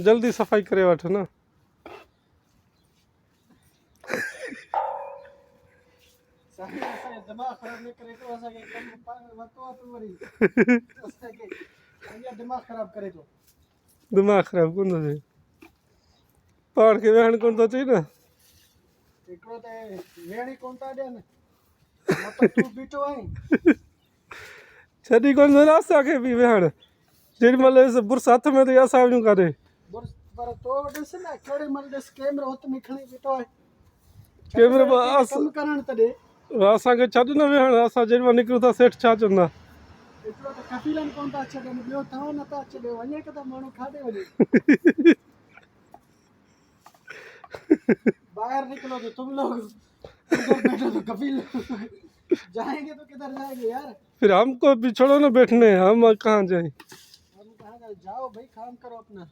जल्दी सफाई करे वठो ना। दिमाग खराब नहीं करे तो ऐसा के कम वतो तो वरी ऐसा के दिमाग खराब करे तो दिमाग खराब कोन थो थिए पाण खे वेहण कोन थो अचे न हिकिड़ो त वेहण ई कोन था ॾियनि मतलब तूं बीठो आहीं छॾी कोन थो न असांखे बि वेहण जेॾी महिल बुर्स हथ में अथई असां वञूं काॾे पर तो ॾिस न केॾी महिल ॾिस कैमरो हथ में खणी बीठो आहे कैमरे में कमु करणु त ॾे असांखे छॾ न वेहण असां जेॾी महिल निकिरूं था सेठ छा चवंदा हिकिड़ो त कफीलनि कोन था छॾनि ॿियो तव्हां नथा छॾियो वञे किथे माण्हू खाधे वञे बाहर निकलो तो तुम लोग उधर बैठो तो कफील जाएंगे तो किधर जाएंगे यार फिर हमको भी छोड़ो ना बैठने हम कहाँ जाएं हम कहाँ जाए जाओ भाई काम करो अपना